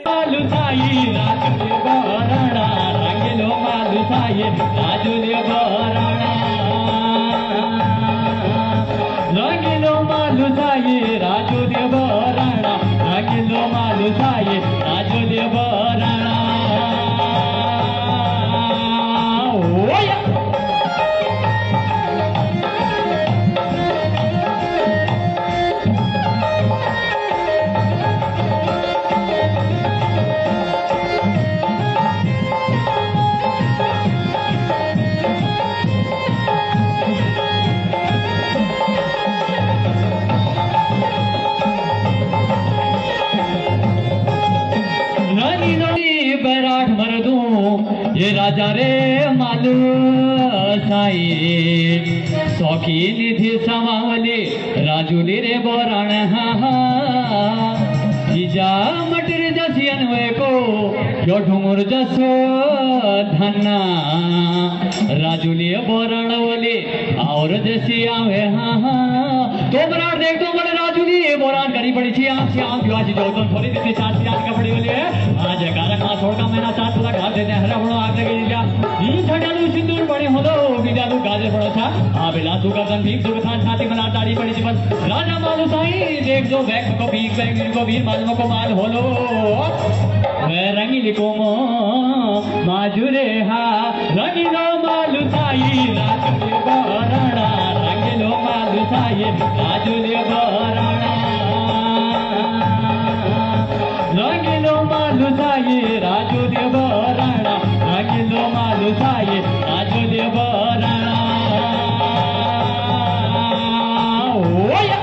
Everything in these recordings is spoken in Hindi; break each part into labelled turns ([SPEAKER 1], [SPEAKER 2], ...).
[SPEAKER 1] मालुसाई राजुले बराणा रंगीलो मालुसाई राजुले बराणा रंगीलो मालुसाई राजुले बराणा रंगीलो मालुसाई राजुले बराणा ओया बैराठ मरदू ये राजा रे मालू साई सौखी निधि समावले राजुली रे बोराण जीजा मटर जसी अनवे को यो ढुंगुर जसो धन्ना राजुली बोराण वाले और जसी आवे तो बराड़ देख तो बड़े राजुली ये बोरान करी पड़ी थी आंख से आंख जो तो थोड़ी देती साथ से आंख कपड़ी वाली है आज कारक ना छोड़ का मैंने साथ थोड़ा घास देते हैं हरा बड़ो आग लगे जा ये छटालू सिंदूर बड़े हो दो बिदालू गाजर बड़ो था आ बेला सुगा गन भीख सुगा थान छाती मना ताड़ी पड़ी थी बस राजा मालू साई देख जो बैग को भीख बैग को वीर मालूम को माल होलो वे रंगीली को मो माजुरे हा रंगीलो मालू साई राजुले बराणा रंगीलो मालू साई राजुले बराणा रंगीलो मालू साई राजुले बराणा रंगीलो मालू साई राजुले बराणा ओया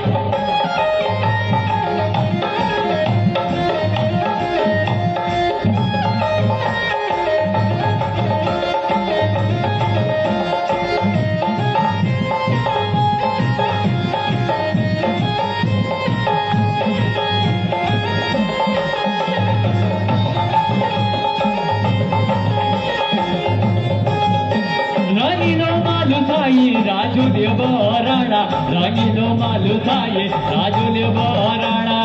[SPEAKER 1] रंगीलो मालुसाई राजुले बराणा रंगीलो मालुसाई राजुले बराणा